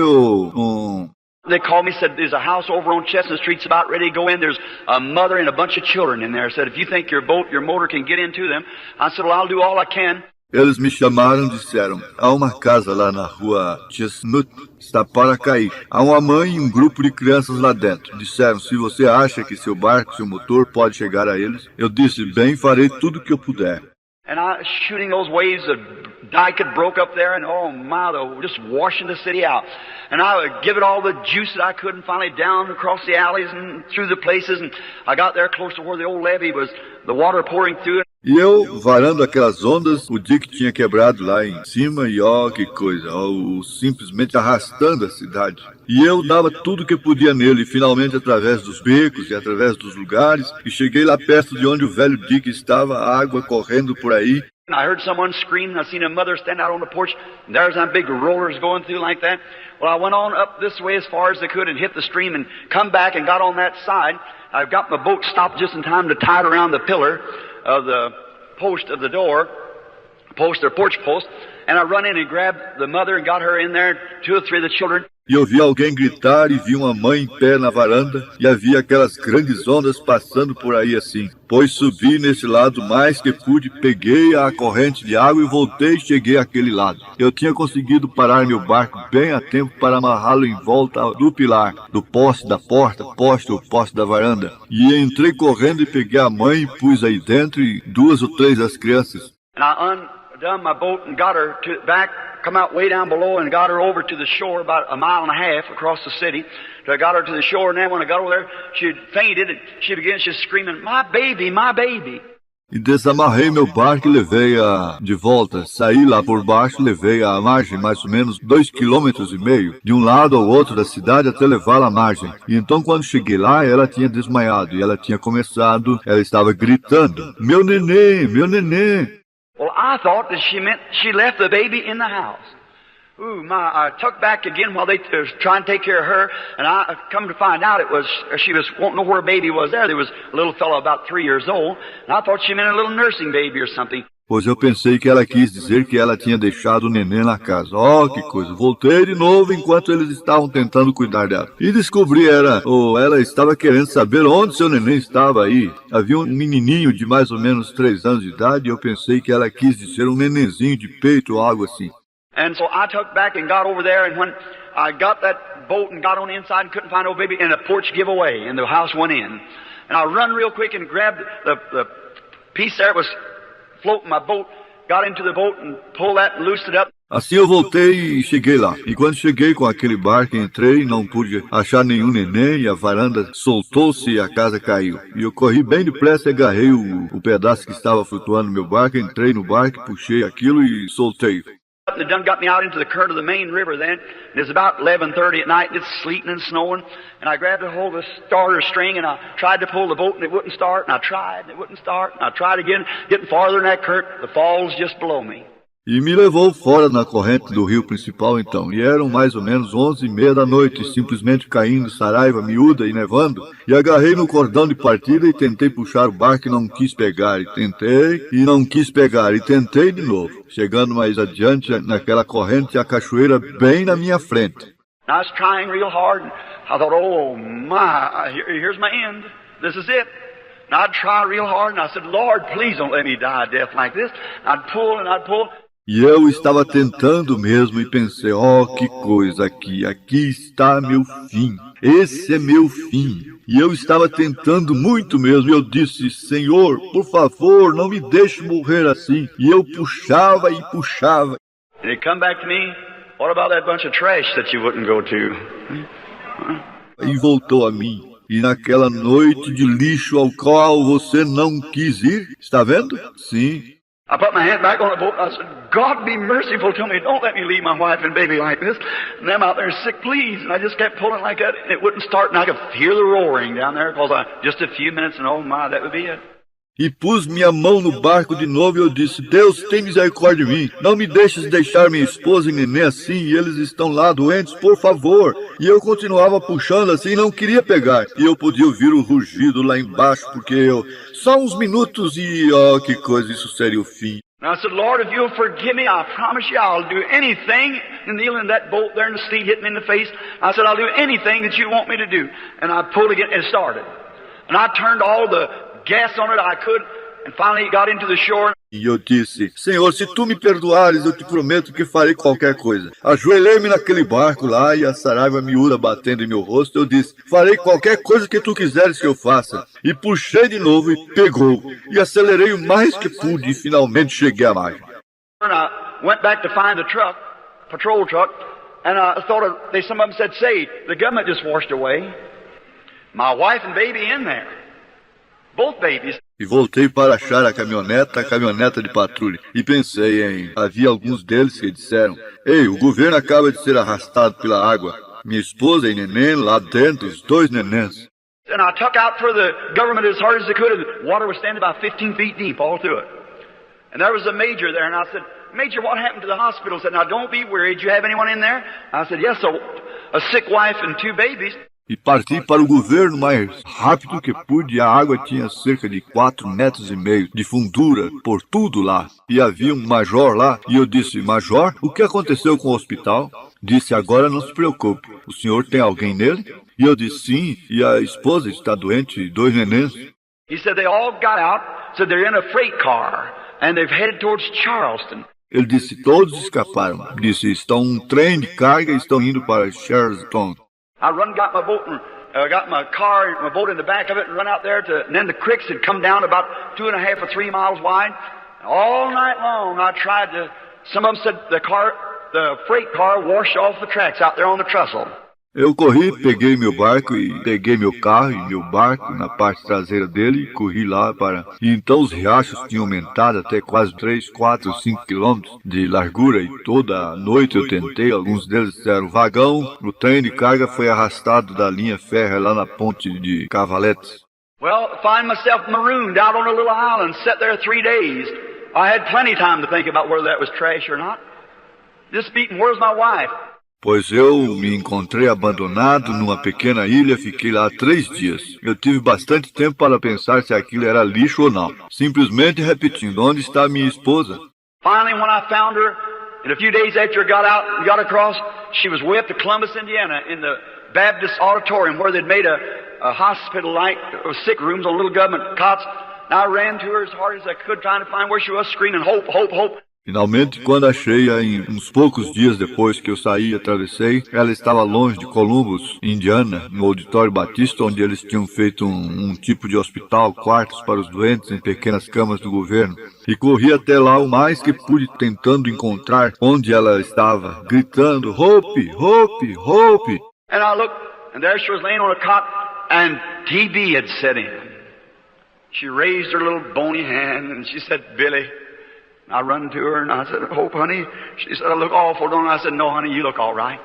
They called me, said, there's a house over on Chestnut Street, it's about ready to go in. There's a mother and a bunch of children in there. Said, if you think your motor can get into them. I said, well, I'll do all I can. Eles me chamaram e disseram, há uma casa lá na rua Chestnut, está para cair. Há uma mãe e um grupo de crianças lá dentro. Disseram, se você acha que seu barco, seu motor pode chegar a eles, eu disse, bem, farei tudo o que eu puder. And I was shooting those waves, the dike had broke up there, and oh my, they were just washing the city out. And I would give it all the juice that I could, and finally down across the alleys and through the places, and I got there close to where the old levee was, the water pouring through it. E eu, varando aquelas ondas, o dique tinha quebrado lá em cima e que coisa, simplesmente arrastando a cidade. E eu dava tudo que podia nele, e finalmente através dos becos e através dos lugares, e cheguei lá perto de onde o velho dique estava, a água correndo por aí. I heard someone scream, I seen a mother stand out on the porch, and there's some big rollers going through like that. Well, I went on up this way as far as I could and hit the stream and come back and got on that side. I got my boat stopped just in time to tie it around the pillar of the post of the door, porch post, and I run in and grabbed the mother and got her in there, 2 or 3 of the children. E eu vi alguém gritar e vi uma mãe em pé na varanda e havia aquelas grandes ondas passando por aí assim. Pois subi nesse lado mais que pude, peguei a corrente de água e voltei e cheguei àquele lado. Eu tinha conseguido parar meu barco bem a tempo para amarrá-lo em volta do pilar, do poste da porta, o poste da varanda. E entrei correndo e peguei a mãe e pus aí dentro e 2 ou 3 das crianças. And I undone my boat and got her back, come out way down below and got her over to the shore about a mile and a half across the city. So I got her to the shore, and then when I got over there, she had fainted and she began just screaming, my baby, my baby. E desamarrei meu barco e levei-a de volta. Saí lá por baixo, levei-a à margem, mais ou menos 2,5 km, de um lado ao outro da cidade até levá-la à margem. E então quando cheguei lá, ela tinha desmaiado e ela estava gritando, meu neném, meu neném. Well, I thought that she meant she left the baby in the house. Ooh, I took back again while they was trying to take care of her, and I come to find out she was wanting to know where a baby was there. There was a little fellow about 3 years old, and I thought she meant a little nursing baby or something. Pois eu pensei que ela quis dizer que ela tinha deixado o neném na casa. Oh, que coisa. Voltei de novo enquanto eles estavam tentando cuidar dela. E descobri ela estava querendo saber onde seu neném estava aí. Havia um menininho de mais ou menos 3 anos de idade e eu pensei que ela quis dizer um nenenzinho de peito ou algo assim. And so I took back and got over there, and when I got that boat and got on the inside and couldn't find no baby, and the porch gave away, and the house went in. And I run real quick and grabbed the piece there that was floating my boat, got into the boat and pulled that and loosed it up. Assim eu voltei e cheguei lá. E quando cheguei com aquele barco, entrei, não pude achar nenhum neném e a varanda soltou-se e a casa caiu. E eu corri bem depressa e agarrei o pedaço que estava flutuando no meu barco, entrei no barco, puxei aquilo e soltei. They done got me out into the current of the main river then, and it's about 11:30 at night, and it's sleeting and snowing, and I grabbed a hold of the starter string, and I tried to pull the boat, and it wouldn't start, and I tried, and it wouldn't start, and I tried again, getting farther in that current, the falls just below me. E me levou fora na corrente do rio principal então, e eram mais ou menos 11:30 da noite, simplesmente caindo saraiva miúda e nevando, e agarrei no cordão de partida e tentei puxar o barco e não quis pegar, e tentei, e não quis pegar, e tentei de novo, chegando mais adiante naquela corrente, a cachoeira bem na minha frente. I was trying real hard, and I thought, oh my, here's my end, this is it. And I'd try real hard, and I said, Lord, please don't let me die a death like this. I'd pull and I'd pull. E eu estava tentando mesmo e pensei, oh, que coisa aqui está meu fim, esse é meu fim. E eu estava tentando muito mesmo, e eu disse, Senhor, por favor, não me deixe morrer assim. E eu puxava e puxava. And he'd come back to me, what about that bunch of trash that you wouldn't go to? E voltou a mim. E naquela noite de lixo ao qual você não quis ir, está vendo? Sim. I put my hand back on the boat and I said, God be merciful to me. Don't let me leave my wife and baby like this. And them out there sick, please. And I just kept pulling like that and it wouldn't start and I could hear the roaring down there because just a few minutes and oh my, that would be it. E pus minha mão no barco de novo e eu disse, Deus, tem misericórdia de mim. Não me deixes deixar minha esposa e neném assim, e eles estão lá doentes, por favor. E eu continuava puxando assim e não queria pegar. E eu podia ouvir o rugido lá embaixo, porque só uns minutos e, oh, que coisa, isso seria o fim. And I said, Lord, if you'll forgive me, I promise you I'll do anything. And kneeling in that boat there and the sleet hit me in the face, I said, I'll do anything that you want me to do. And I pulled again and it started. And I turned all the gas on it I could, and finally it got into the shore. E eu disse, Senhor, se tu me perdoares, eu te prometo que farei qualquer coisa. Ajoelhei-me naquele barco lá e a saraiva miúda batendo em meu rosto, eu disse, farei qualquer coisa que tu quiseres que eu faça. E puxei de novo e pegou. E acelerei o mais que pude e finalmente cheguei à margem. And I went back to find the truck, patrol truck, and I thought some of them said, say, the government just washed away my wife and baby in there. Both babies. E voltei para achar a caminhoneta de patrulha. E pensei havia alguns deles que disseram, ei, o governo acaba de ser arrastado pela água. Minha esposa e neném lá dentro, os 2 nenéns. And I took out for the government as hard as I could, and the water was standing about 15 feet deep all through it. And there was a major there, and I said, Major, what happened to the hospital? He said, now don't be worried, do you have anyone in there? I said, yes, a sick wife and 2 babies. E parti para o governo mais rápido que pude. A água tinha cerca de 4,5 metros de fundura por tudo lá. E havia um major lá. E eu disse, Major, o que aconteceu com o hospital? Disse, agora não se preocupe. O senhor tem alguém nele? E eu disse, sim. E a esposa está doente e 2 nenéns. He said they all got out. Said they're in a freight car. And they've headed towards Charleston. Ele disse, todos escaparam. Disse, estão um trem de carga e estão indo para Charleston. I got my boat and got my car, my boat in the back of it, and run out there and then the creeks had come down about 2.5 or 3 miles wide. All night long I tried to. Some of them said the freight car washed off the tracks out there on the trestle. Eu corri, peguei meu barco e peguei meu carro e meu barco na parte traseira dele e corri lá para... E então os riachos tinham aumentado até quase 3, 4, 5 quilômetros de largura e toda a noite eu tentei, alguns deles disseram vagão, o trem de carga foi arrastado da linha férrea lá na ponte de Cavaletes. Well, find myself marooned out on a little island, sat there 3 days. I had plenty of time to think about whether that was trash or not. Just beating, where's my wife? Pois eu me encontrei abandonado numa pequena ilha, fiquei lá 3 dias. Eu tive bastante tempo para pensar se aquilo era lixo ou não. Simplesmente repetindo, onde está minha esposa? Finally, when I found her, and a few days after I got out and got across, she was way up to Columbus, Indiana, in the Baptist auditorium where they'd made a hospital like sick rooms on little government cots. And I ran to her as hard as I could, trying to find where she was, screaming, hope, hope, hope. Finalmente, quando achei-a uns poucos dias depois que eu saí e atravessei, ela estava longe de Columbus, Indiana, no auditório batista, onde eles tinham feito um tipo de hospital, quartos para os doentes em pequenas camas do governo. E corri até lá o mais que pude, tentando encontrar onde ela estava, gritando, Hope, Hope, Hope. And I looked, and there she was laying on a cot, and TB had set in. She raised her little bony hand, and she said, Billy. I run to her and I said, Hope, honey. She said, I look awful, don't I? I said, no, honey, you look all right.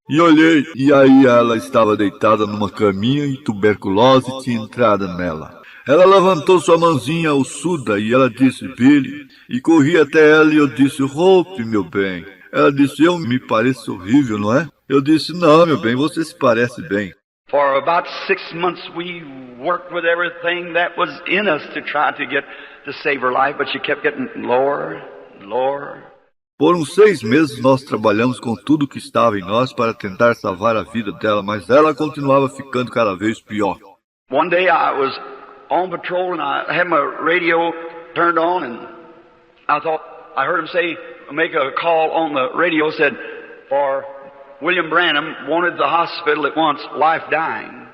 E olhei, e aí ela estava deitada numa caminha e tuberculose tinha entrado nela. Ela levantou sua mãozinha ossuda e ela disse, Billy, e corri até ela e eu disse, Hope, meu bem. Ela disse, eu me pareço horrível, não é? Eu disse, não, meu bem, você se parece bem. For about 6 months we worked with everything that was in us to try to save her life, but she kept getting lower, lower. Por uns 6 meses nós trabalhamos com tudo que estava em nós para tentar salvar a vida dela, mas ela continuava ficando cada vez pior. One day I was on patrol and I had my radio turned on and I heard him say, make a call on the radio, said, for William Branham wanted the hospital at once, wife dying.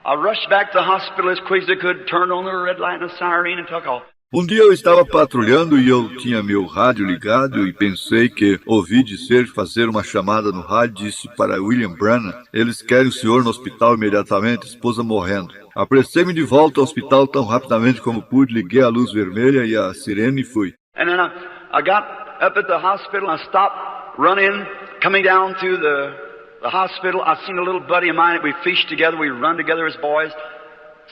I rushed back to the hospital as quick as I could, turned on the red light and the siren and took off. Um dia eu estava patrulhando e eu tinha meu rádio ligado e pensei que ouvi dizer fazer uma chamada no rádio, disse para William Branham, eles querem o senhor no hospital imediatamente, esposa morrendo. Apressei-me de volta ao hospital tão rapidamente como pude, liguei a luz vermelha e a sirene e fui. And then I got up at the hospital and I stopped running, coming down to the hospital. I seen a little buddy of mine that we fished together, we run together as boys,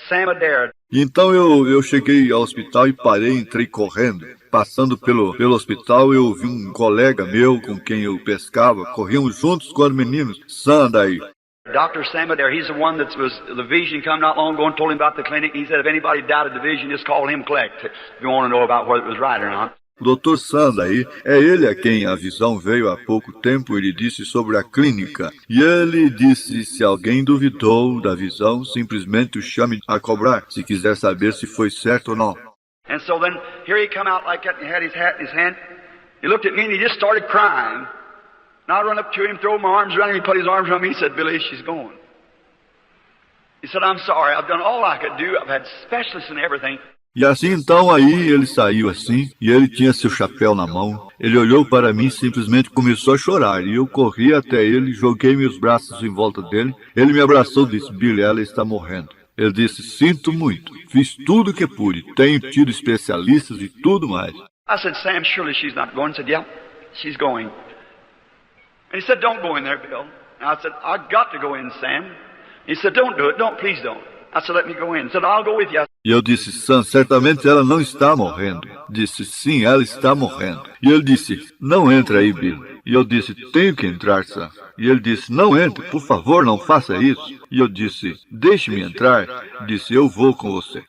Sam Adair. E então eu cheguei ao hospital e parei, entrei correndo. Passando pelo hospital eu vi um colega meu com quem eu pescava. Corríamos juntos quando meninos. Sam Adair. Dr. Sam Adair, he's the one that was the vision come not long ago and told him about the clinic. He said if anybody doubted the vision, just call him collect. If you want to know about whether it was right or not. O Dr. Sam Adair, é ele a quem a visão veio há pouco tempo. Ele disse sobre a clínica. E ele disse, se alguém duvidou da visão, simplesmente o chame a cobrar, se quiser saber se foi certo ou não. And so then, here he come out like that and he had his hat in his hand. He looked at me and he just started crying. And I run up to him, throw my arms around him, he put his arms around me, he said, Billy, she's going. He said, I'm sorry, I've done all I could do, I've had specialists and everything. E assim então aí ele saiu assim, e ele tinha seu chapéu na mão. Ele olhou para mim e simplesmente começou a chorar. E eu corri até ele, joguei meus braços em volta dele. Ele me abraçou e disse, Billy, ela está morrendo. Ele disse, sinto muito, fiz tudo o que pude, tenho tido especialistas e tudo mais. I said, Sam, surely she's not going. He said, yeah, she's going. And he said, don't go in there, Bill. And I said, I've got to go in, Sam. He said, don't do it, don't, please don't. I said, let me go in. He said, I'll go with you. E eu disse, Sam, certamente ela não está morrendo. Disse, sim, ela está morrendo. E ele disse, não entra aí, Bill. E eu disse, tenho que entrar, Sam. E ele disse, não entre, por favor, não faça isso. E eu disse, deixe-me entrar. Disse, eu vou com você.